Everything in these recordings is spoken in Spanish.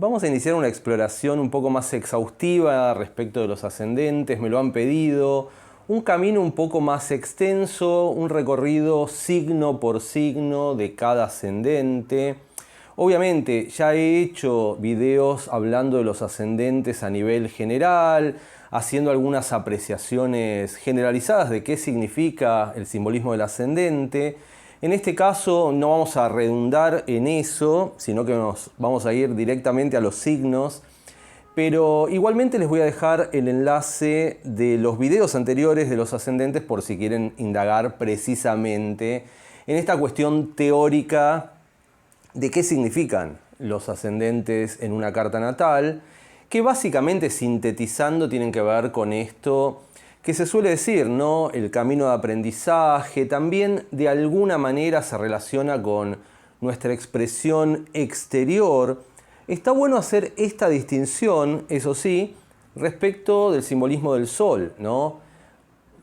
Vamos a iniciar una exploración un poco más exhaustiva respecto de los ascendentes, me lo han pedido, un camino un poco más extenso, un recorrido signo por signo de cada ascendente. Obviamente ya he hecho videos hablando de los ascendentes a nivel general, haciendo algunas apreciaciones generalizadas de qué significa el simbolismo del ascendente. En este caso no vamos a redundar en eso, sino que nos vamos a ir directamente a los signos. Pero igualmente les voy a dejar el enlace de los videos anteriores de los ascendentes por si quieren indagar precisamente en esta cuestión teórica de qué significan los ascendentes en una carta natal, que básicamente sintetizando tienen que ver con esto que se suele decir, ¿no? El camino de aprendizaje, también de alguna manera se relaciona con nuestra expresión exterior. Está bueno hacer esta distinción, eso sí, respecto del simbolismo del sol, ¿no?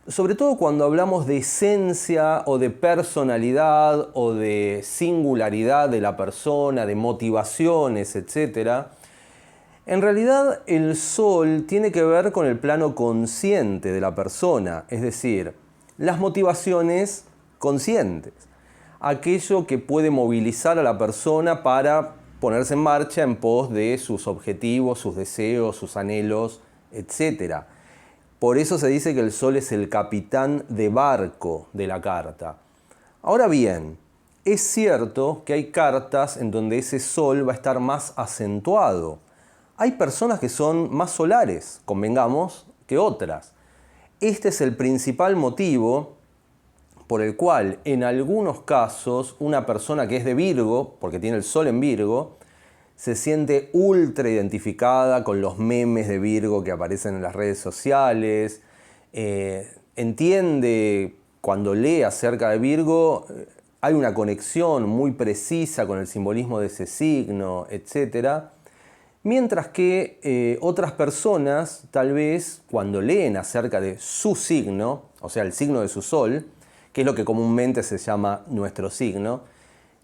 Sobre todo cuando hablamos de esencia o de personalidad o de singularidad de la persona, de motivaciones, etc. En realidad el sol tiene que ver con el plano consciente de la persona, es decir, las motivaciones conscientes, aquello que puede movilizar a la persona para ponerse en marcha en pos de sus objetivos, sus deseos, sus anhelos, etc. Por eso se dice que el sol es el capitán de barco de la carta. Ahora bien, es cierto que hay cartas en donde ese sol va a estar más acentuado. Hay personas que son más solares, convengamos, que otras. Este es el principal motivo por el cual en algunos casos una persona que es de Virgo, porque tiene el sol en Virgo, se siente ultra identificada con los memes de Virgo que aparecen en las redes sociales, entiende cuando lee acerca de Virgo, hay una conexión muy precisa con el simbolismo de ese signo, etc. Mientras que otras personas, tal vez, cuando leen acerca de su signo, o sea, el signo de su sol, que es lo que comúnmente se llama nuestro signo,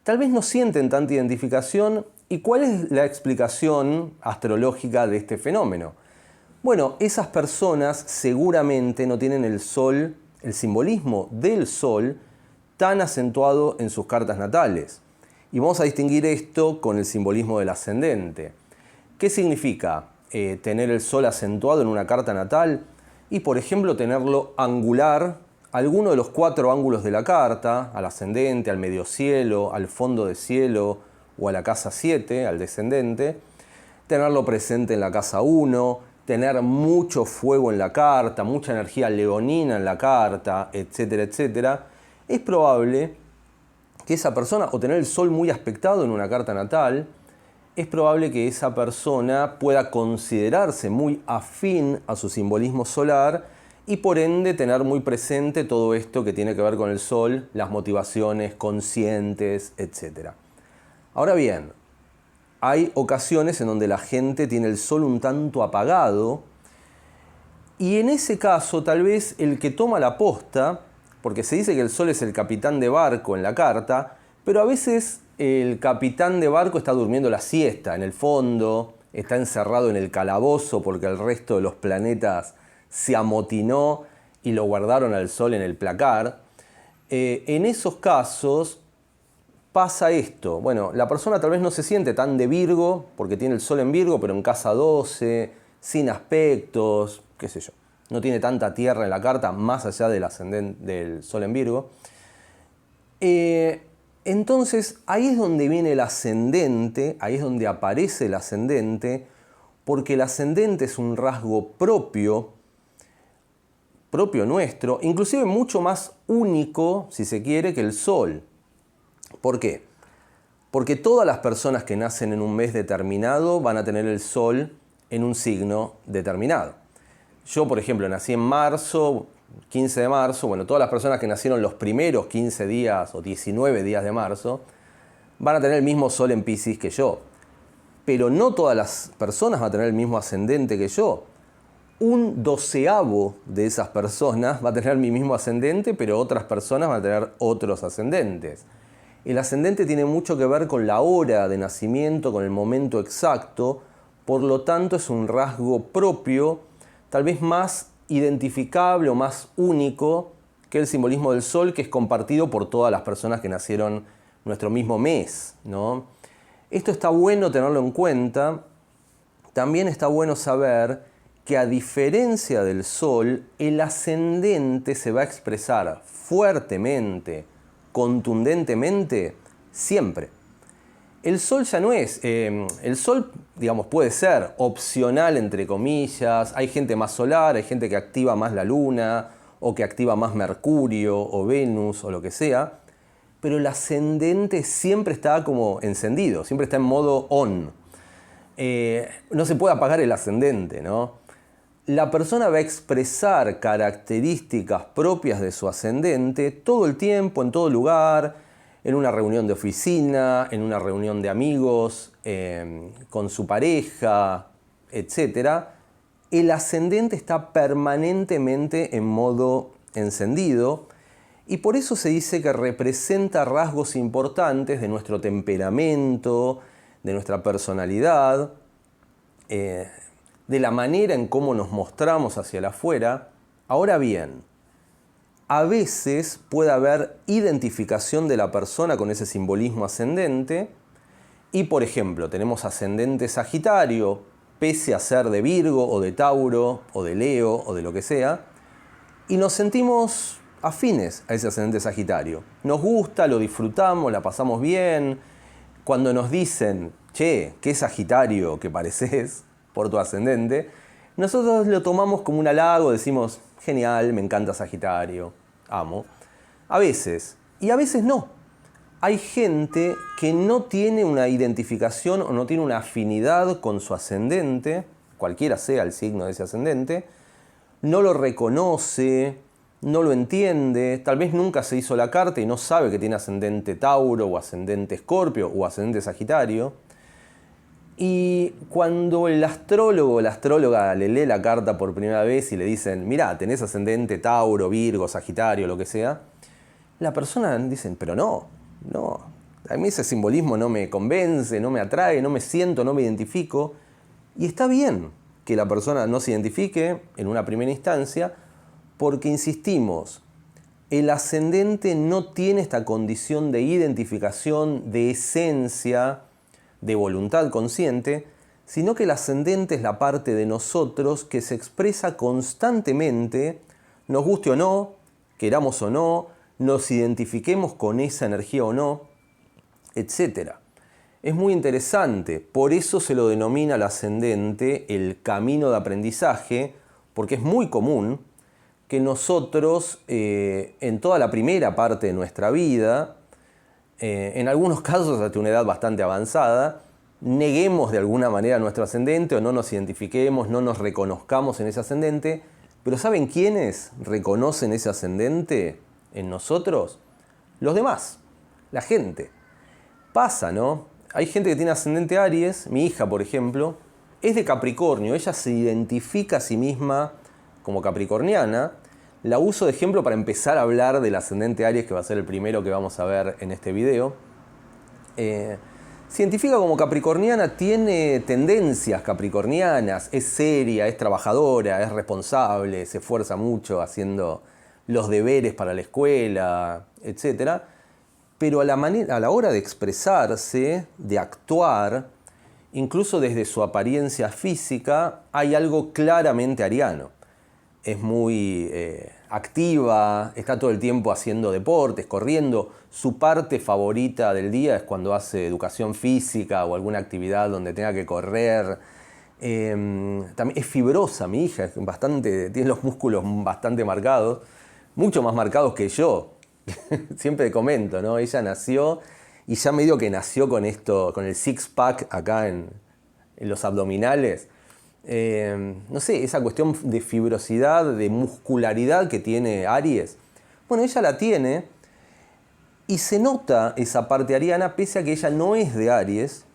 tal vez no sienten tanta identificación. ¿Y cuál es la explicación astrológica de este fenómeno? Bueno, esas personas seguramente no tienen el sol, el simbolismo del sol, tan acentuado en sus cartas natales. Y vamos a distinguir esto con el simbolismo del ascendente. ¿Qué significa tener el sol acentuado en una carta natal? Y por ejemplo tenerlo angular, alguno de los 4 ángulos de la carta, al ascendente, al medio cielo, al fondo de cielo o a la casa 7, al descendente, tenerlo presente en la casa 1, tener mucho fuego en la carta, mucha energía leonina en la carta, etcétera, etcétera. Es probable que esa persona, o tener el sol muy aspectado en una carta natal, es probable que esa persona pueda considerarse muy afín a su simbolismo solar y por ende tener muy presente todo esto que tiene que ver con el sol, las motivaciones conscientes, etc. Ahora bien, hay ocasiones en donde la gente tiene el sol un tanto apagado y en ese caso tal vez el que toma la posta, porque se dice que el sol es el capitán de barco en la carta, pero a veces el capitán de barco está durmiendo la siesta en el fondo, está encerrado en el calabozo porque el resto de los planetas se amotinó y lo guardaron al sol en el placar. En esos casos pasa esto. Bueno, la persona tal vez no se siente tan de Virgo porque tiene el sol en Virgo, pero en casa 12, sin aspectos, qué sé yo. No tiene tanta tierra en la carta más allá del ascendente del sol en Virgo. Entonces, ahí es donde viene el ascendente, ahí es donde aparece el ascendente, porque el ascendente es un rasgo propio nuestro, inclusive mucho más único, si se quiere, que el sol. ¿Por qué? Porque todas las personas que nacen en un mes determinado van a tener el sol en un signo determinado. Yo, por ejemplo, nací en marzo, 15 de marzo, bueno, todas las personas que nacieron los primeros 15 días o 19 días de marzo van a tener el mismo sol en Piscis que yo. Pero no todas las personas van a tener el mismo ascendente que yo. Un 12avo de esas personas va a tener mi mismo ascendente, pero otras personas van a tener otros ascendentes. El ascendente tiene mucho que ver con la hora de nacimiento, con el momento exacto, por lo tanto es un rasgo propio, tal vez más identificable o más único que el simbolismo del sol, que es compartido por todas las personas que nacieron nuestro mismo mes, ¿no? Esto está bueno tenerlo en cuenta. También está bueno saber que, a diferencia del sol, el ascendente se va a expresar fuertemente, contundentemente, siempre. El sol ya no es, el sol, digamos, puede ser opcional, entre comillas. Hay gente más solar, hay gente que activa más la luna, o que activa más Mercurio, o Venus, o lo que sea. Pero el ascendente siempre está como encendido, siempre está en modo on. No se puede apagar el ascendente, ¿no? La persona va a expresar características propias de su ascendente todo el tiempo, en todo lugar, en una reunión de oficina, en una reunión de amigos, con su pareja, etc. El ascendente está permanentemente en modo encendido y por eso se dice que representa rasgos importantes de nuestro temperamento, de nuestra personalidad, de la manera en cómo nos mostramos hacia el afuera. Ahora bien, a veces puede haber identificación de la persona con ese simbolismo ascendente y, por ejemplo, tenemos ascendente Sagitario, pese a ser de Virgo o de Tauro o de Leo o de lo que sea, y nos sentimos afines a ese ascendente Sagitario. Nos gusta, lo disfrutamos, la pasamos bien. Cuando nos dicen, che, qué Sagitario que pareces por tu ascendente, nosotros lo tomamos como un halago, decimos, genial, me encanta Sagitario, amo. A veces, y a veces no. Hay gente que no tiene una identificación o no tiene una afinidad con su ascendente, cualquiera sea el signo de ese ascendente, no lo reconoce, no lo entiende, tal vez nunca se hizo la carta y no sabe que tiene ascendente Tauro o ascendente Escorpio o ascendente Sagitario. Y cuando el astrólogo o la astróloga le lee la carta por primera vez y le dicen, mirá, tenés ascendente Tauro, Virgo, Sagitario, lo que sea, la persona dice, pero no, a mí ese simbolismo no me convence, no me atrae, no me siento, no me identifico. Y está bien que la persona no se identifique en una primera instancia, porque insistimos, el ascendente no tiene esta condición de identificación, de esencia, de voluntad consciente, sino que el ascendente es la parte de nosotros que se expresa constantemente, nos guste o no, queramos o no, nos identifiquemos con esa energía o no, etc. Es muy interesante, por eso se lo denomina al ascendente el camino de aprendizaje, porque es muy común que nosotros, en toda la primera parte de nuestra vida, en algunos casos hasta una edad bastante avanzada, neguemos de alguna manera nuestro ascendente o no nos identifiquemos, no nos reconozcamos en ese ascendente. Pero ¿saben quiénes reconocen ese ascendente en nosotros? Los demás, la gente. Pasa, ¿no? Hay gente que tiene ascendente Aries, mi hija por ejemplo, es de Capricornio, ella se identifica a sí misma como capricorniana. La uso de ejemplo para empezar a hablar del ascendente Aries, que va a ser el primero que vamos a ver en este video. Se identifica como capricorniana, tiene tendencias capricornianas, es seria, es trabajadora, es responsable, se esfuerza mucho haciendo los deberes para la escuela, etc. Pero a la hora de expresarse, de actuar, incluso desde su apariencia física, hay algo claramente ariano. Es muy activa, está todo el tiempo haciendo deportes, corriendo. Su parte favorita del día es cuando hace educación física o alguna actividad donde tenga que correr. También es fibrosa mi hija, tiene los músculos bastante marcados, mucho más marcados que yo. Siempre comento, ¿no? Ella nació y ya medio que nació con esto, con el six-pack acá en los abdominales. No sé, esa cuestión de fibrosidad, de muscularidad que tiene Aries. Bueno, ella la tiene y se nota esa parte ariana pese a que ella no es de Aries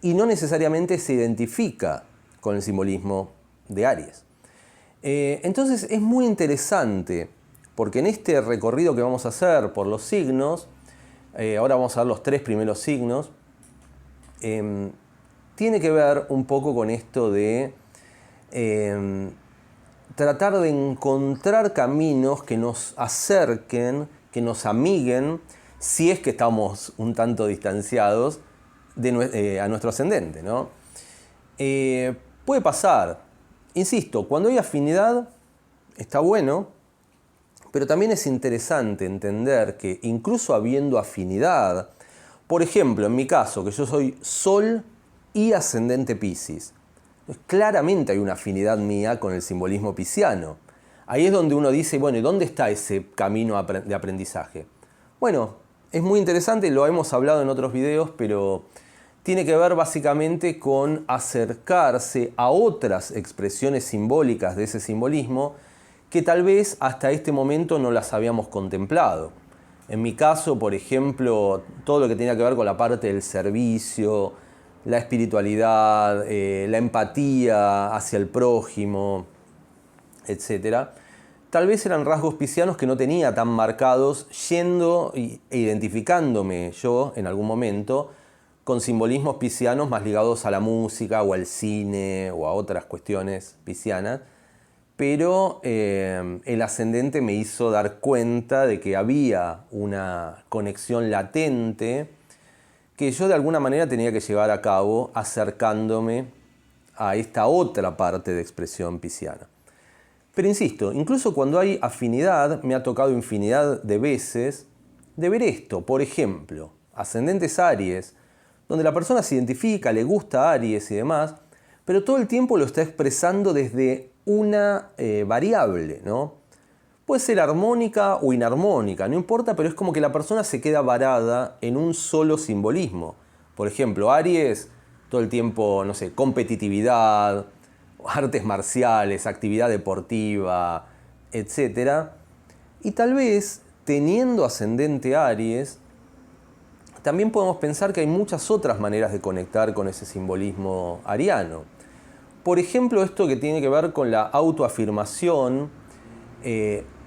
y no necesariamente se identifica con el simbolismo de Aries. Entonces es muy interesante porque en este recorrido que vamos a hacer por los signos ahora vamos a ver los 3 primeros signos, tiene que ver un poco con esto de tratar de encontrar caminos que nos acerquen, que nos amiguen, si es que estamos un tanto distanciados a nuestro ascendente, ¿no? Puede pasar, insisto, cuando hay afinidad está bueno, pero también es interesante entender que incluso habiendo afinidad, por ejemplo, en mi caso, que yo soy Sol y ascendente Piscis, claramente hay una afinidad mía con el simbolismo pisciano. Ahí es donde uno dice, bueno, ¿y dónde está ese camino de aprendizaje? Bueno, es muy interesante, lo hemos hablado en otros videos, pero tiene que ver básicamente con acercarse a otras expresiones simbólicas de ese simbolismo que tal vez hasta este momento no las habíamos contemplado. En mi caso, por ejemplo, todo lo que tenía que ver con la parte del servicio, la espiritualidad, la empatía hacia el prójimo, etc. Tal vez eran rasgos piscianos que no tenía tan marcados, yendo e identificándome yo en algún momento con simbolismos piscianos más ligados a la música o al cine o a otras cuestiones piscianas. Pero el ascendente me hizo dar cuenta de que había una conexión latente que yo de alguna manera tenía que llevar a cabo acercándome a esta otra parte de expresión pisciana. Pero insisto, incluso cuando hay afinidad, me ha tocado infinidad de veces de ver esto. Por ejemplo, ascendentes Aries, donde la persona se identifica, le gusta Aries y demás, pero todo el tiempo lo está expresando desde una variable, ¿no? Puede ser armónica o inarmónica, no importa, pero es como que la persona se queda varada en un solo simbolismo. Por ejemplo, Aries, todo el tiempo, no sé, competitividad, artes marciales, actividad deportiva, etc. Y tal vez, teniendo ascendente Aries, también podemos pensar que hay muchas otras maneras de conectar con ese simbolismo ariano. Por ejemplo, esto que tiene que ver con la autoafirmación,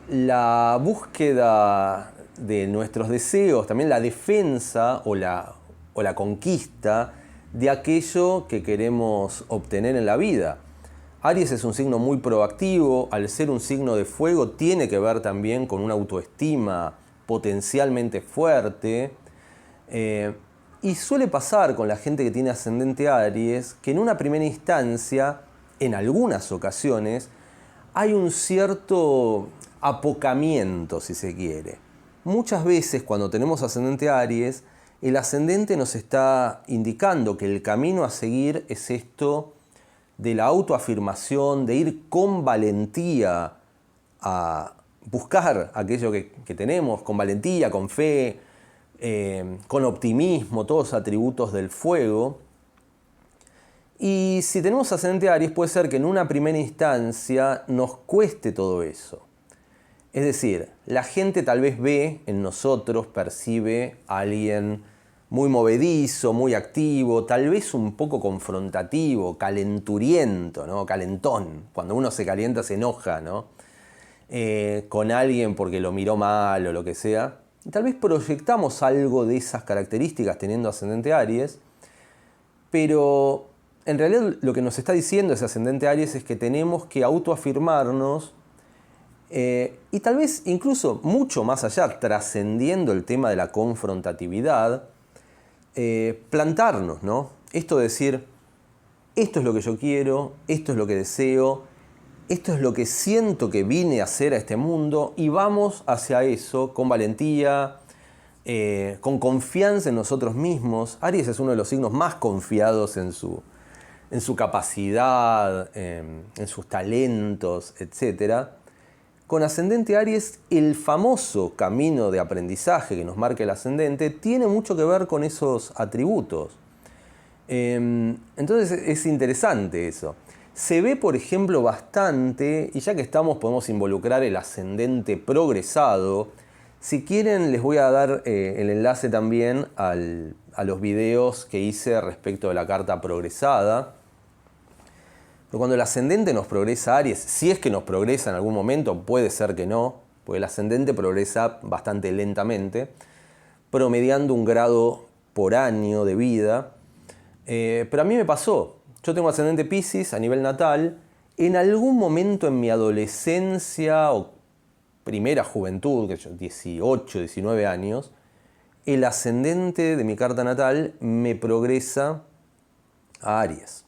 la búsqueda de nuestros deseos, también la defensa o la conquista de aquello que queremos obtener en la vida. Aries es un signo muy proactivo, al ser un signo de fuego tiene que ver también con una autoestima potencialmente fuerte. Y suele pasar con la gente que tiene ascendente Aries que en una primera instancia, en algunas ocasiones, hay un cierto apocamiento, si se quiere. Muchas veces cuando tenemos ascendente Aries, el ascendente nos está indicando que el camino a seguir es esto de la autoafirmación, de ir con valentía a buscar aquello que tenemos, con valentía, con fe, con optimismo, todos atributos del fuego. Y si tenemos ascendente Aries, puede ser que en una primera instancia nos cueste todo eso. Es decir, la gente tal vez ve en nosotros, percibe a alguien muy movedizo, muy activo, tal vez un poco confrontativo, calenturiento, ¿no? Calentón. Cuando uno se calienta se enoja, ¿no? Con alguien porque lo miró mal o lo que sea. Y tal vez proyectamos algo de esas características teniendo ascendente Aries, pero en realidad lo que nos está diciendo ese ascendente Aries es que tenemos que autoafirmarnos y tal vez incluso mucho más allá, trascendiendo el tema de la confrontatividad, plantarnos, ¿no? Esto de decir, esto es lo que yo quiero, esto es lo que deseo, esto es lo que siento que vine a hacer a este mundo y vamos hacia eso con valentía, con confianza en nosotros mismos. Aries es uno de los signos más confiados en su capacidad, en sus talentos, etc. Con ascendente Aries, el famoso camino de aprendizaje que nos marca el ascendente tiene mucho que ver con esos atributos. Entonces es interesante eso. Se ve, por ejemplo, bastante, y ya que estamos podemos involucrar el ascendente progresado. Si quieren les voy a dar el enlace también a los videos que hice respecto de la carta progresada. Pero cuando el ascendente nos progresa Aries, si es que nos progresa en algún momento, puede ser que no, porque el ascendente progresa bastante lentamente, promediando 1 grado por año de vida. Pero a mí me pasó. Yo tengo ascendente Piscis a nivel natal. En algún momento en mi adolescencia o primera juventud, 18, 19 años, el ascendente de mi carta natal me progresa a Aries.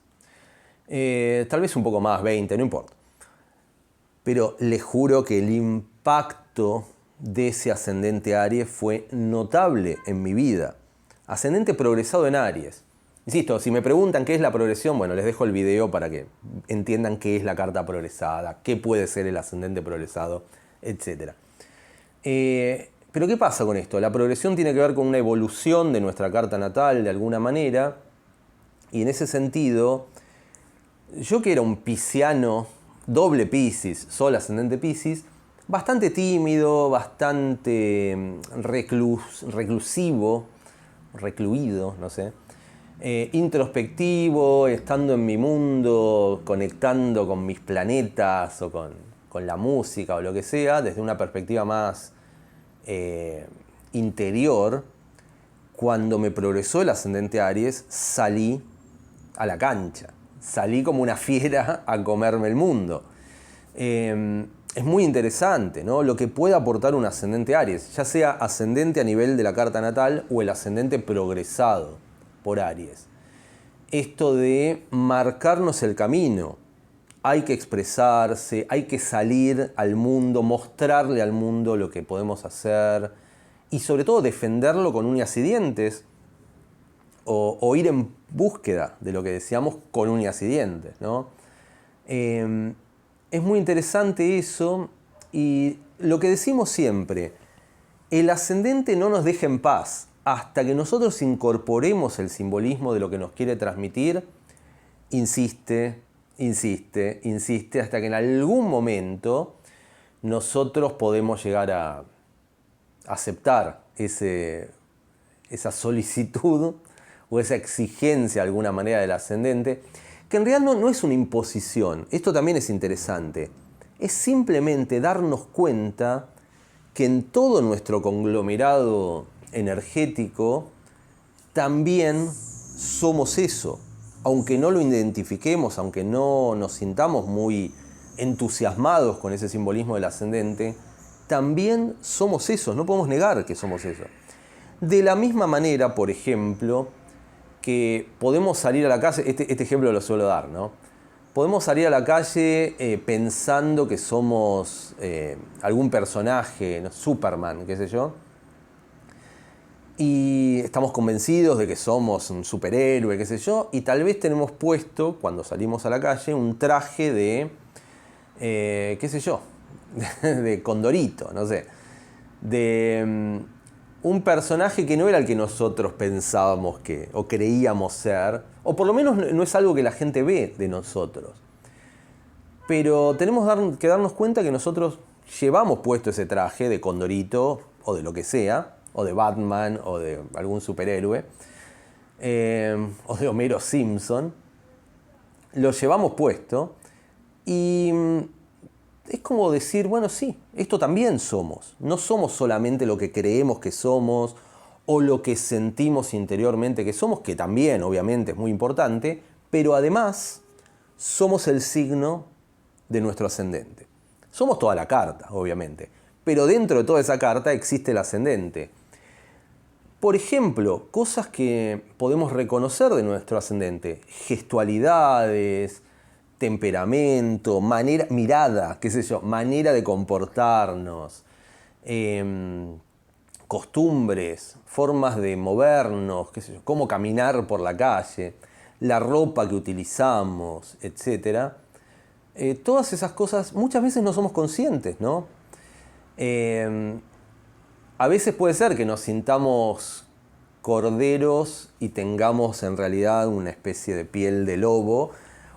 Tal vez un poco más, 20, no importa. Pero les juro que el impacto de ese ascendente Aries fue notable en mi vida. Ascendente progresado en Aries. Insisto, si me preguntan qué es la progresión, bueno, les dejo el video para que entiendan qué es la carta progresada, qué puede ser el ascendente progresado, etc. Pero ¿qué pasa con esto? La progresión tiene que ver con una evolución de nuestra carta natal de alguna manera, y en ese sentido, yo que era un pisciano, doble Piscis, Sol ascendente Piscis, bastante tímido, bastante reclusivo, recluido, no sé, introspectivo, estando en mi mundo, conectando con mis planetas o con la música o lo que sea, desde una perspectiva más interior. Cuando me progresó el ascendente Aries, salí a la cancha, salí como una fiera a comerme el mundo. Es muy interesante, ¿no? Lo que puede aportar un ascendente Aries, ya sea ascendente a nivel de la carta natal o el ascendente progresado por Aries. Esto de marcarnos el camino. Hay que expresarse, hay que salir al mundo, mostrarle al mundo lo que podemos hacer y sobre todo defenderlo con uñas y dientes o ir en búsqueda de lo que deseamos con uñas y dientes, ¿no? Es muy interesante eso y lo que decimos siempre, el ascendente no nos deja en paz hasta que nosotros incorporemos el simbolismo de lo que nos quiere transmitir, insiste, insiste, insiste, hasta que en algún momento nosotros podemos llegar a aceptar esa solicitud o esa exigencia de alguna manera del ascendente, que en realidad no es una imposición. Esto también es interesante. Es simplemente darnos cuenta que en todo nuestro conglomerado energético también somos eso. Aunque no lo identifiquemos, aunque no nos sintamos muy entusiasmados con ese simbolismo del ascendente, también somos eso, no podemos negar que somos eso. De la misma manera, por ejemplo, que podemos salir a la calle, este ejemplo lo suelo dar, ¿no? Podemos salir a la calle pensando que somos algún personaje, ¿no? Superman, qué sé yo, y estamos convencidos de que somos un superhéroe, qué sé yo, y tal vez tenemos puesto, cuando salimos a la calle, un traje de, qué sé yo, de Condorito, no sé, de un personaje que no era el que nosotros pensábamos que, o creíamos ser, o por lo menos no es algo que la gente ve de nosotros. Pero tenemos que darnos cuenta que nosotros llevamos puesto ese traje de Condorito, o de lo que sea, o de Batman, o de algún superhéroe, o de Homero Simpson. Lo llevamos puesto y es como decir, bueno, sí, esto también somos. No somos solamente lo que creemos que somos o lo que sentimos interiormente que somos, que también obviamente es muy importante, pero además somos el signo de nuestro ascendente. Somos toda la carta, obviamente, pero dentro de toda esa carta existe el ascendente. Por ejemplo, cosas que podemos reconocer de nuestro ascendente, gestualidades, temperamento, manera, mirada, qué sé yo, manera de comportarnos, costumbres, formas de movernos, qué sé yo, cómo caminar por la calle, la ropa que utilizamos, etc. Todas esas cosas muchas veces no somos conscientes, ¿no? A veces puede ser que nos sintamos corderos y tengamos en realidad una especie de piel de lobo,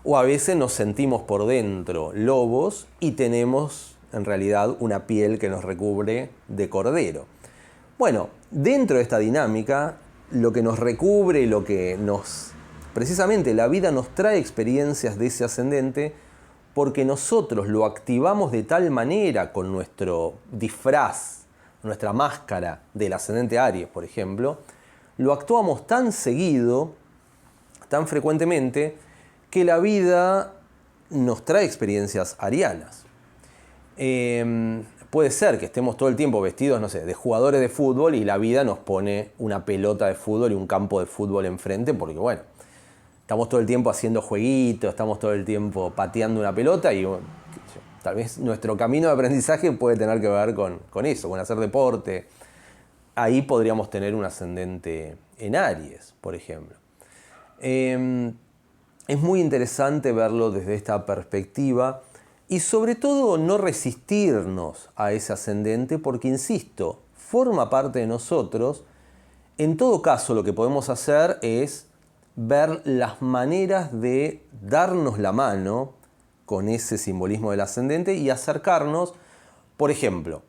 o a veces nos sentimos por dentro lobos y tenemos en realidad una piel que nos recubre de cordero. Bueno, dentro de esta dinámica, lo que nos recubre, lo que nos... Precisamente la vida nos trae experiencias de ese ascendente porque nosotros lo activamos de tal manera con nuestro disfraz nuestra máscara del ascendente Aries, por ejemplo, lo actuamos tan seguido, tan frecuentemente, que la vida nos trae experiencias arianas. Puede ser que estemos todo el tiempo vestidos, no sé, de jugadores de fútbol y la vida nos pone una pelota de fútbol y un campo de fútbol enfrente porque, bueno, estamos todo el tiempo haciendo jueguitos, estamos todo el tiempo pateando una pelota y bueno, tal vez nuestro camino de aprendizaje puede tener que ver con eso, con hacer deporte. Ahí podríamos tener un ascendente en Aries, por ejemplo. Es muy interesante verlo desde esta perspectiva y sobre todo no resistirnos a ese ascendente porque, insisto, forma parte de nosotros. En todo caso, lo que podemos hacer es ver las maneras de darnos la mano con ese simbolismo del ascendente y acercarnos, por ejemplo,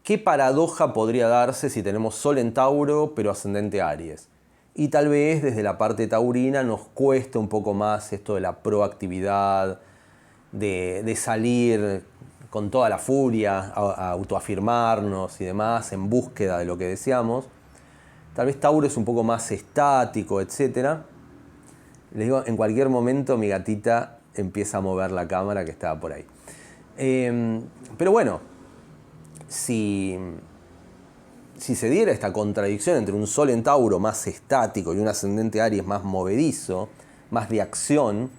¿qué paradoja podría darse si tenemos Sol en Tauro pero ascendente Aries? Y tal vez desde la parte taurina nos cueste un poco más esto de la proactividad, de salir con toda la furia, a autoafirmarnos y demás en búsqueda de lo que deseamos. Tal vez Tauro es un poco más estático, etc. Les digo, en cualquier momento mi gatita empieza a mover la cámara que estaba por ahí. Pero bueno, si se diera esta contradicción entre un Sol en Tauro más estático y un ascendente Aries más movedizo, más de acción,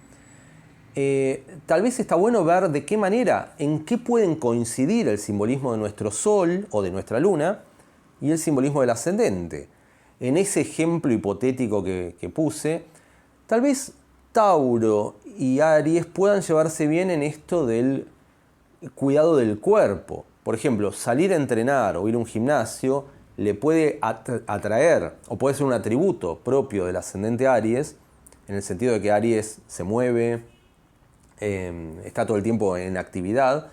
tal vez está bueno ver de qué manera, en qué pueden coincidir el simbolismo de nuestro Sol o de nuestra Luna y el simbolismo del ascendente. En ese ejemplo hipotético que puse, tal vez Tauro y Aries puedan llevarse bien en esto del cuidado del cuerpo. Por ejemplo, salir a entrenar o ir a un gimnasio le puede atraer o puede ser un atributo propio del ascendente Aries, en el sentido de que Aries se mueve, está todo el tiempo en actividad,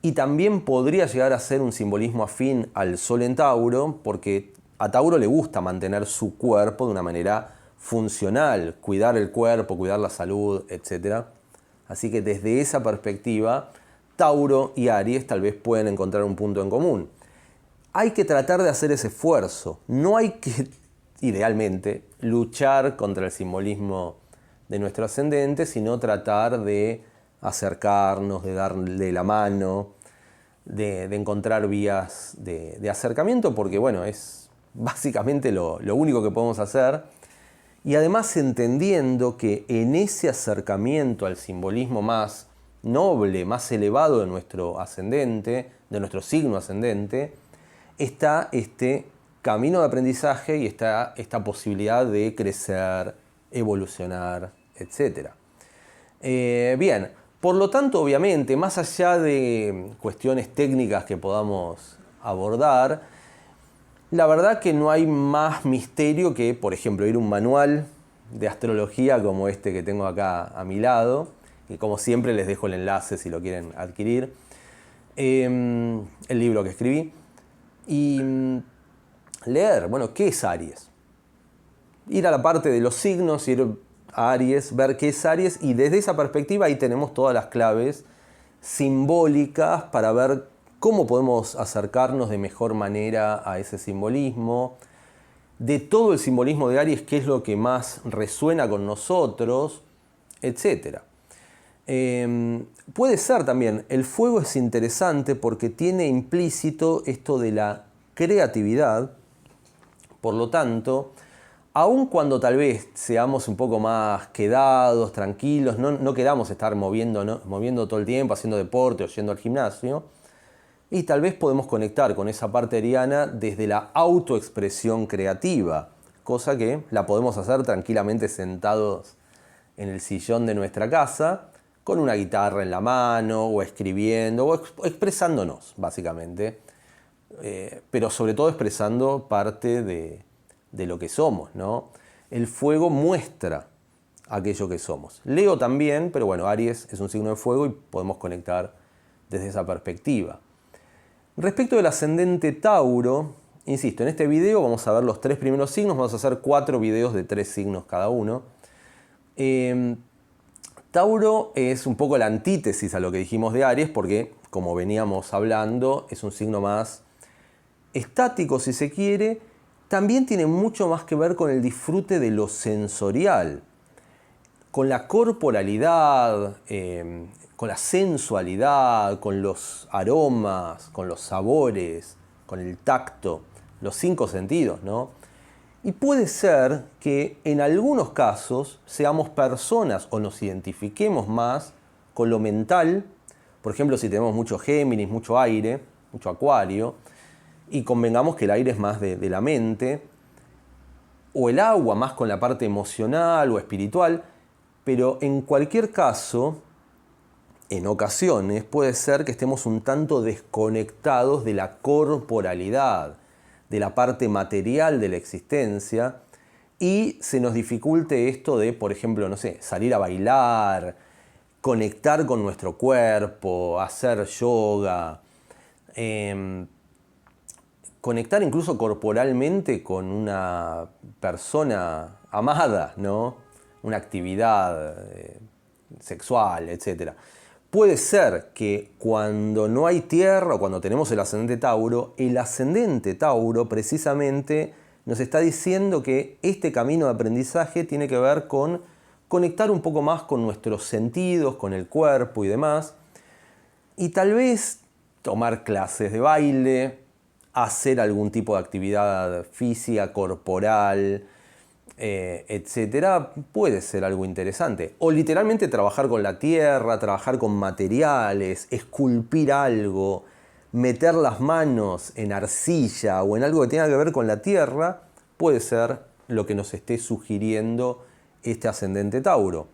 y también podría llegar a ser un simbolismo afín al Sol en Tauro, porque a Tauro le gusta mantener su cuerpo de una manera funcional, cuidar el cuerpo, cuidar la salud, etc. Así que desde esa perspectiva, Tauro y Aries tal vez pueden encontrar un punto en común. Hay que tratar de hacer ese esfuerzo. No hay que, idealmente, luchar contra el simbolismo de nuestro ascendente, sino tratar de acercarnos, de darle la mano, de encontrar vías de acercamiento, porque bueno, es básicamente lo único que podemos hacer. Y además entendiendo que en ese acercamiento al simbolismo más noble, más elevado de nuestro ascendente, de nuestro signo ascendente, está este camino de aprendizaje y está esta posibilidad de crecer, evolucionar, etc. Bien, por lo tanto, obviamente, más allá de cuestiones técnicas que podamos abordar, la verdad que no hay más misterio que, por ejemplo, ir a un manual de astrología como este que tengo acá a mi lado, y como siempre les dejo el enlace si lo quieren adquirir, el libro que escribí, y leer, bueno, ¿qué es Aries? Ir a la parte de los signos, ir a Aries, ver qué es Aries, y desde esa perspectiva ahí tenemos todas las claves simbólicas para ver cómo podemos acercarnos de mejor manera a ese simbolismo, de todo el simbolismo de Aries, qué es lo que más resuena con nosotros, etc. Puede ser también, el fuego es interesante porque tiene implícito esto de la creatividad, por lo tanto, aun cuando tal vez seamos un poco más quedados, tranquilos, no queramos estar moviendo todo el tiempo, haciendo deporte o yendo al gimnasio, y tal vez podemos conectar con esa parte ariana desde la autoexpresión creativa, cosa que la podemos hacer tranquilamente sentados en el sillón de nuestra casa, con una guitarra en la mano, o escribiendo, o expresándonos, básicamente, pero sobre todo expresando parte de lo que somos, ¿no? El fuego muestra aquello que somos. Leo también, pero bueno, Aries es un signo de fuego y podemos conectar desde esa perspectiva. Respecto del ascendente Tauro, insisto, en este video vamos a ver los 3 primeros signos, vamos a hacer 4 videos de 3 signos cada uno. Tauro es un poco la antítesis a lo que dijimos de Aries, porque, como veníamos hablando, es un signo más estático si se quiere, también tiene mucho más que ver con el disfrute de lo sensorial, con la corporalidad, con la sensualidad, con los aromas, con los sabores, con el tacto, los 5 sentidos, ¿no? Y puede ser que en algunos casos seamos personas o nos identifiquemos más con lo mental, por ejemplo, si tenemos mucho Géminis, mucho aire, mucho Acuario, y convengamos que el aire es más de la mente, o el agua más con la parte emocional o espiritual, pero en cualquier caso, en ocasiones puede ser que estemos un tanto desconectados de la corporalidad, de la parte material de la existencia, y se nos dificulte esto de, por ejemplo, no sé, salir a bailar, conectar con nuestro cuerpo, hacer yoga, conectar incluso corporalmente con una persona amada, ¿no? Una actividad sexual, etc. Puede ser que cuando no hay tierra o cuando tenemos el ascendente Tauro precisamente nos está diciendo que este camino de aprendizaje tiene que ver con conectar un poco más con nuestros sentidos, con el cuerpo y demás, y tal vez tomar clases de baile, hacer algún tipo de actividad física, corporal, etcétera, puede ser algo interesante. O literalmente trabajar con la tierra, trabajar con materiales, esculpir algo, meter las manos en arcilla o en algo que tenga que ver con la tierra, puede ser lo que nos esté sugiriendo este ascendente Tauro.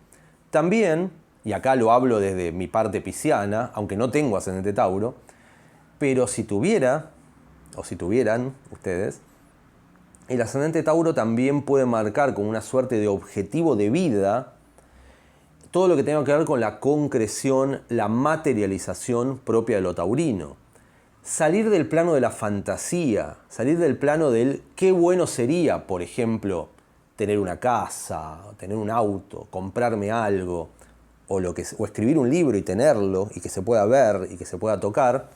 También, y acá lo hablo desde mi parte pisciana, aunque no tengo ascendente Tauro, pero si tuviera, o si tuvieran ustedes, el ascendente Tauro también puede marcar como una suerte de objetivo de vida todo lo que tenga que ver con la concreción, la materialización propia de lo taurino. Salir del plano de la fantasía, salir del plano del qué bueno sería, por ejemplo, tener una casa, tener un auto, comprarme algo, o escribir un libro y tenerlo, y que se pueda ver y que se pueda tocar.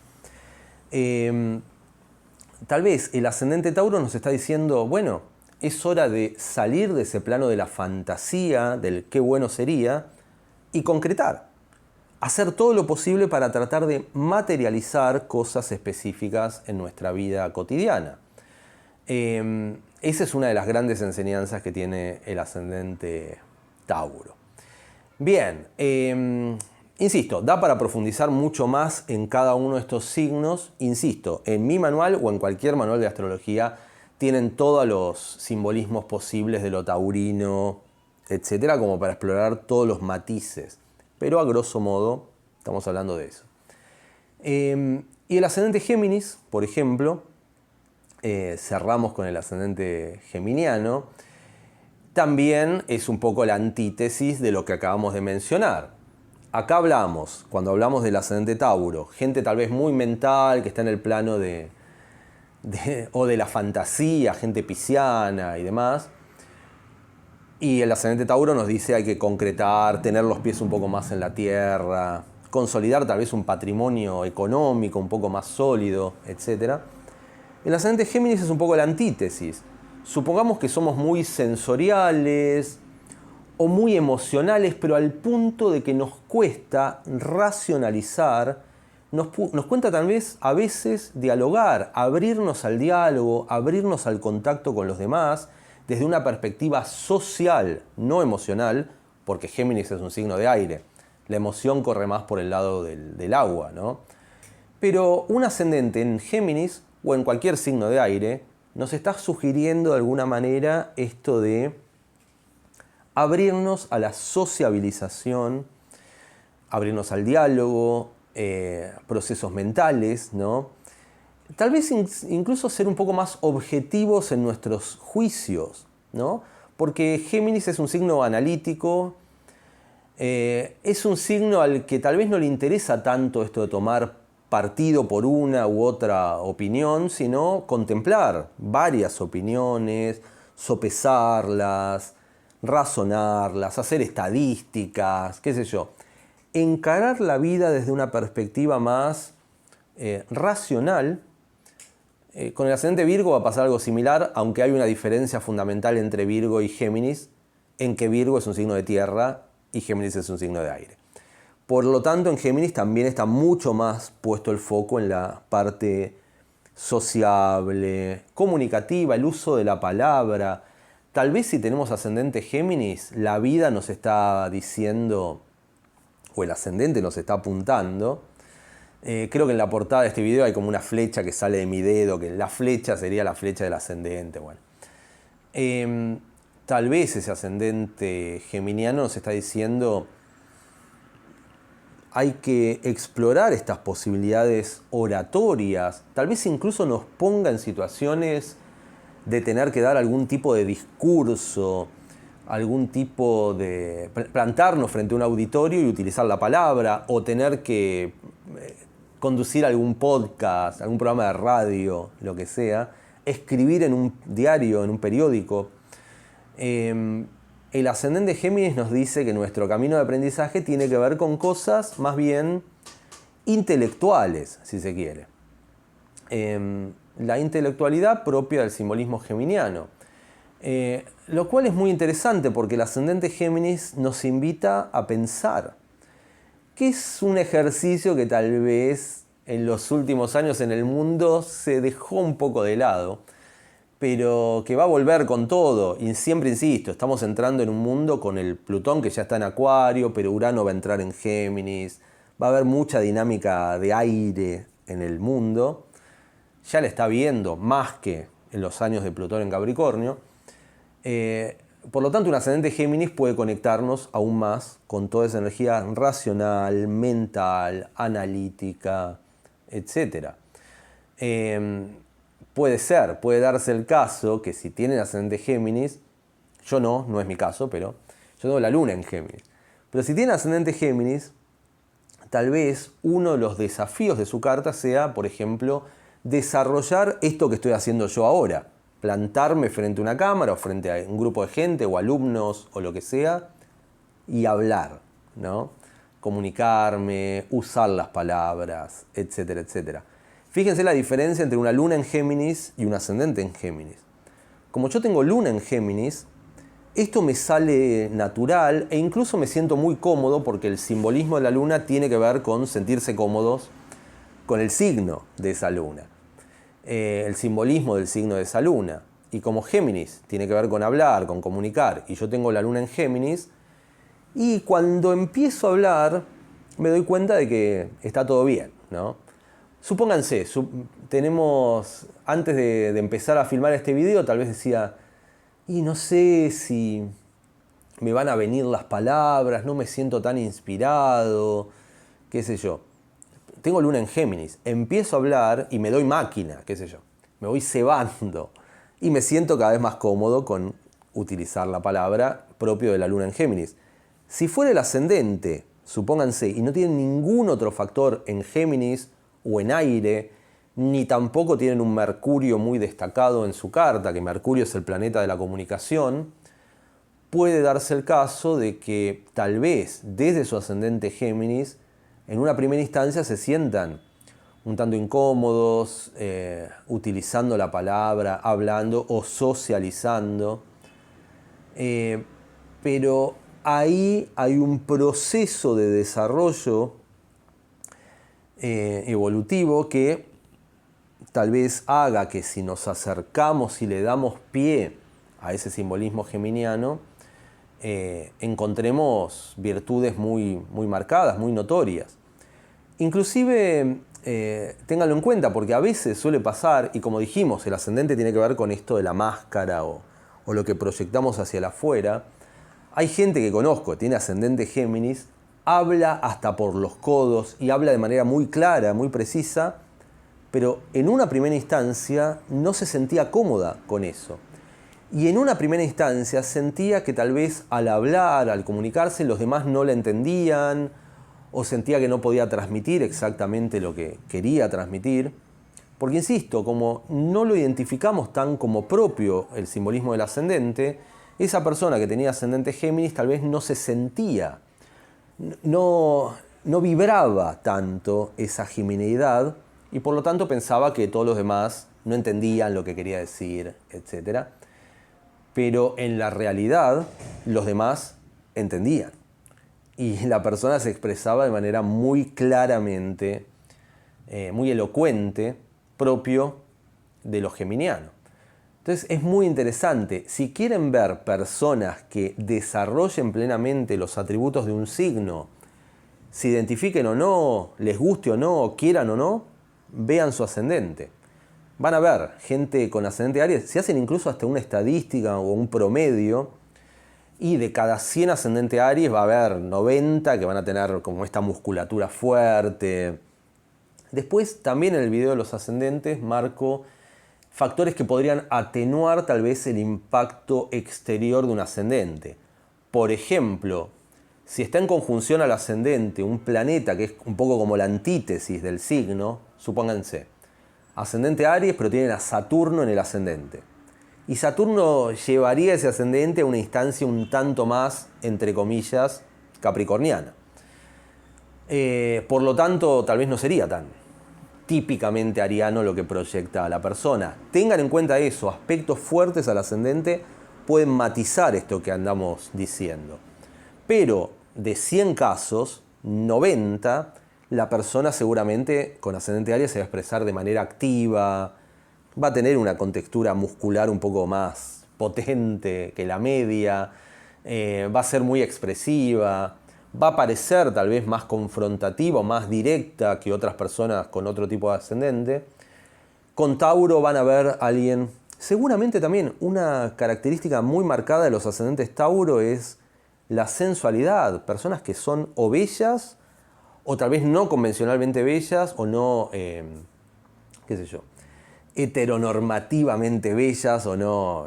Tal vez el ascendente Tauro nos está diciendo, bueno, es hora de salir de ese plano de la fantasía, del qué bueno sería, y concretar. Hacer todo lo posible para tratar de materializar cosas específicas en nuestra vida cotidiana. Esa es una de las grandes enseñanzas que tiene el ascendente Tauro. Bien, insisto, da para profundizar mucho más en cada uno de estos signos. Insisto, en mi manual o en cualquier manual de astrología tienen todos los simbolismos posibles de lo taurino, etcétera, como para explorar todos los matices. Pero a grosso modo estamos hablando de eso. Y el ascendente Géminis, por ejemplo, cerramos con el ascendente geminiano, también es un poco la antítesis de lo que acabamos de mencionar. Acá hablamos, cuando hablamos del ascendente Tauro, gente tal vez muy mental, que está en el plano o de la fantasía, gente pisciana y demás. Y el ascendente Tauro nos dice hay que concretar, tener los pies un poco más en la tierra, consolidar tal vez un patrimonio económico un poco más sólido, etc. El ascendente Géminis es un poco la antítesis. Supongamos que somos muy sensoriales o muy emocionales, pero al punto de que nos cuesta racionalizar, nos cuesta tal vez a veces dialogar, abrirnos al diálogo, abrirnos al contacto con los demás, desde una perspectiva social, no emocional, porque Géminis es un signo de aire. La emoción corre más por el lado del agua, ¿no? Pero un ascendente en Géminis o en cualquier signo de aire nos está sugiriendo de alguna manera esto de abrirnos a la sociabilización, abrirnos al diálogo, procesos mentales, ¿no? Tal vez incluso ser un poco más objetivos en nuestros juicios, ¿no? Porque Géminis es un signo analítico, es un signo al que tal vez no le interesa tanto esto de tomar partido por una u otra opinión, sino contemplar varias opiniones, sopesarlas, razonarlas, hacer estadísticas, qué sé yo. Encarar la vida desde una perspectiva más racional, Con el ascendente Virgo va a pasar algo similar, aunque hay una diferencia fundamental entre Virgo y Géminis, en que Virgo es un signo de tierra y Géminis es un signo de aire. Por lo tanto, en Géminis también está mucho más puesto el foco en la parte sociable, comunicativa, el uso de la palabra. Tal vez si tenemos ascendente Géminis, la vida nos está diciendo, o el ascendente nos está apuntando. Creo que en la portada de este video hay como una flecha que sale de mi dedo, que la flecha sería la flecha del ascendente. Bueno. Tal vez ese ascendente geminiano nos está diciendo hay que explorar estas posibilidades oratorias, tal vez incluso nos ponga en situaciones de tener que dar algún tipo de discurso, algún tipo de plantarnos frente a un auditorio y utilizar la palabra, o tener que conducir algún podcast, algún programa de radio, lo que sea, escribir en un diario, en un periódico. El ascendente Géminis nos dice que nuestro camino de aprendizaje tiene que ver con cosas más bien intelectuales, si se quiere. La intelectualidad propia del simbolismo geminiano. Lo cual es muy interesante porque el ascendente Géminis nos invita a pensar, que es un ejercicio que tal vez en los últimos años en el mundo se dejó un poco de lado, pero que va a volver con todo. Y siempre insisto, estamos entrando en un mundo con el Plutón que ya está en Acuario, pero Urano va a entrar en Géminis, va a haber mucha dinámica de aire en el mundo, ya la está viendo más que en los años de Plutón en Capricornio. Por lo tanto, un ascendente Géminis puede conectarnos aún más con toda esa energía racional, mental, analítica, etc. Puede darse el caso que si tienen ascendente Géminis, yo no es mi caso, pero yo tengo la luna en Géminis. Pero si tienen ascendente Géminis, tal vez uno de los desafíos de su carta sea, por ejemplo, desarrollar esto que estoy haciendo yo ahora. Plantarme frente a una cámara o frente a un grupo de gente o alumnos o lo que sea y hablar, ¿no? Comunicarme, usar las palabras, etcétera, etcétera. Fíjense la diferencia entre una luna en Géminis y un ascendente en Géminis. Como yo tengo luna en Géminis, esto me sale natural e incluso me siento muy cómodo porque el simbolismo de la luna tiene que ver con sentirse cómodos con el signo de esa luna. El simbolismo del signo de esa luna. Y como Géminis tiene que ver con hablar, con comunicar, y yo tengo la luna en Géminis, y cuando empiezo a hablar me doy cuenta de que está todo bien, ¿no? Supónganse, antes de empezar a filmar este video, tal vez decía, y no sé si me van a venir las palabras, no me siento tan inspirado, qué sé yo. Tengo luna en Géminis, empiezo a hablar y me doy máquina, qué sé yo. Me voy cebando y me siento cada vez más cómodo con utilizar la palabra propio de la luna en Géminis. Si fuera el ascendente, supónganse, y no tienen ningún otro factor en Géminis o en aire, ni tampoco tienen un Mercurio muy destacado en su carta, que Mercurio es el planeta de la comunicación, puede darse el caso de que tal vez desde su ascendente Géminis, en una primera instancia se sientan un tanto incómodos, utilizando la palabra, hablando o socializando, pero ahí hay un proceso de desarrollo evolutivo que tal vez haga que si nos acercamos y le damos pie a ese simbolismo geminiano, encontremos virtudes muy marcadas, muy notorias. Inclusive, ténganlo en cuenta, porque a veces suele pasar, y como dijimos, el ascendente tiene que ver con esto de la máscara o lo que proyectamos hacia el afuera. Hay gente que conozco, tiene ascendente Géminis, habla hasta por los codos y habla de manera muy clara, muy precisa, pero en una primera instancia no se sentía cómoda con eso. Y en una primera instancia sentía que tal vez al hablar, al comunicarse, los demás no la entendían, o sentía que no podía transmitir exactamente lo que quería transmitir. Porque insisto, como no lo identificamos tan como propio el simbolismo del ascendente, esa persona que tenía ascendente Géminis tal vez no se sentía, no vibraba tanto esa gemineidad, y por lo tanto pensaba que todos los demás no entendían lo que quería decir, etc. Pero en la realidad los demás entendían. Y la persona se expresaba de manera muy claramente, muy elocuente, propio de lo geminiano. Entonces es muy interesante. Si quieren ver personas que desarrollen plenamente los atributos de un signo, se identifiquen o no, les guste o no, quieran o no, vean su ascendente. Van a ver gente con ascendente Aries, se hacen incluso hasta una estadística o un promedio, y de cada 100 ascendente Aries va a haber 90 que van a tener como esta musculatura fuerte. Después también en el video de los ascendentes marco factores que podrían atenuar tal vez el impacto exterior de un ascendente. Por ejemplo, si está en conjunción al ascendente un planeta que es un poco como la antítesis del signo, supónganse, ascendente Aries, pero tienen a Saturno en el ascendente. Y Saturno llevaría ese ascendente a una instancia un tanto más, entre comillas, capricorniana. Por lo tanto, tal vez no sería tan típicamente ariano lo que proyecta a la persona. Tengan en cuenta eso, aspectos fuertes al ascendente pueden matizar esto que andamos diciendo. Pero de 100 casos, 90, la persona seguramente con ascendente Aries se va a expresar de manera activa, va a tener una contextura muscular un poco más potente que la media, va a ser muy expresiva, va a parecer tal vez más confrontativa o más directa que otras personas con otro tipo de ascendente. Con Tauro van a ver a alguien, seguramente también una característica muy marcada de los ascendentes Tauro es la sensualidad. Personas que son o bellas, o tal vez no convencionalmente bellas, o no, qué sé yo, heteronormativamente bellas, o no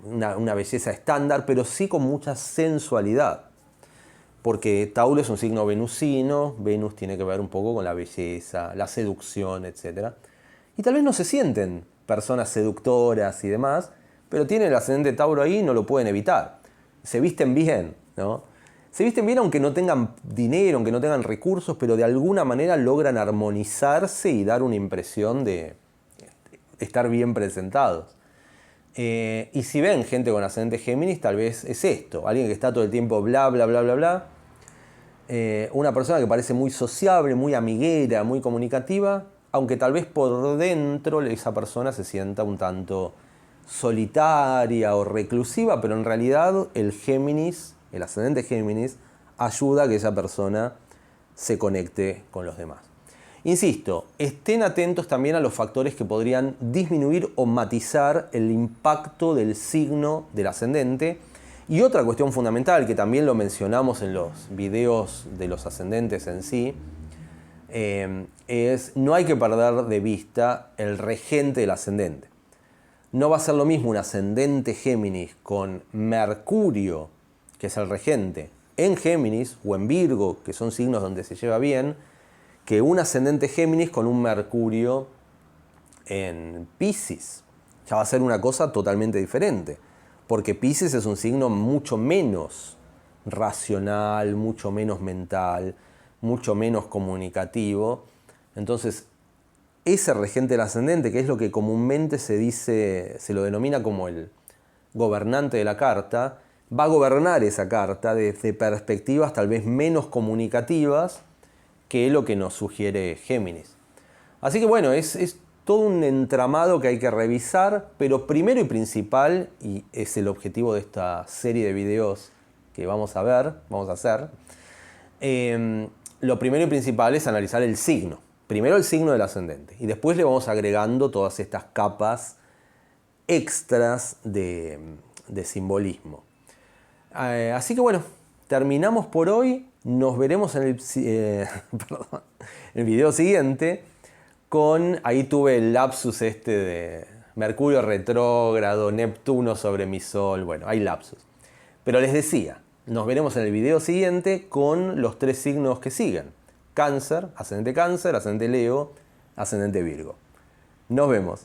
una belleza estándar, pero sí con mucha sensualidad. Porque Tauro es un signo venusino, Venus tiene que ver un poco con la belleza, la seducción, etc. Y tal vez no se sienten personas seductoras y demás, pero tienen el ascendente Tauro ahí y no lo pueden evitar. Se visten bien, ¿no? Se visten bien aunque no tengan dinero, aunque no tengan recursos, pero de alguna manera logran armonizarse y dar una impresión de estar bien presentados. Y si ven gente con ascendente Géminis, tal vez es esto, alguien que está todo el tiempo bla, bla, bla, bla, bla. Una persona que parece muy sociable, muy amiguera, muy comunicativa, aunque tal vez por dentro esa persona se sienta un tanto solitaria o reclusiva, pero en realidad el Géminis, el ascendente Géminis, ayuda a que esa persona se conecte con los demás. Insisto, estén atentos también a los factores que podrían disminuir o matizar el impacto del signo del ascendente. Y otra cuestión fundamental, que también lo mencionamos en los videos de los ascendentes en sí, es no hay que perder de vista el regente del ascendente. No va a ser lo mismo un ascendente Géminis con Mercurio, que es el regente, en Géminis o en Virgo, que son signos donde se lleva bien, que un ascendente Géminis con un Mercurio en Piscis. Ya va a ser una cosa totalmente diferente, porque Piscis es un signo mucho menos racional, mucho menos mental, mucho menos comunicativo. Entonces, ese regente del ascendente, que es lo que comúnmente se dice, se lo denomina como el gobernante de la carta, va a gobernar esa carta desde perspectivas tal vez menos comunicativas que lo que nos sugiere Géminis. Así que bueno, es todo un entramado que hay que revisar, pero primero y principal, y es el objetivo de esta serie de videos que vamos a hacer, lo primero y principal es analizar el signo. Primero el signo del ascendente, y después le vamos agregando todas estas capas extras de simbolismo. Así que bueno, terminamos por hoy. Nos veremos en el video siguiente con, ahí tuve el lapsus de Mercurio retrógrado, Neptuno sobre mi Sol, bueno, hay lapsus. Pero les decía, nos veremos en el video siguiente con los 3 signos que siguen. Cáncer, ascendente Leo, ascendente Virgo. Nos vemos.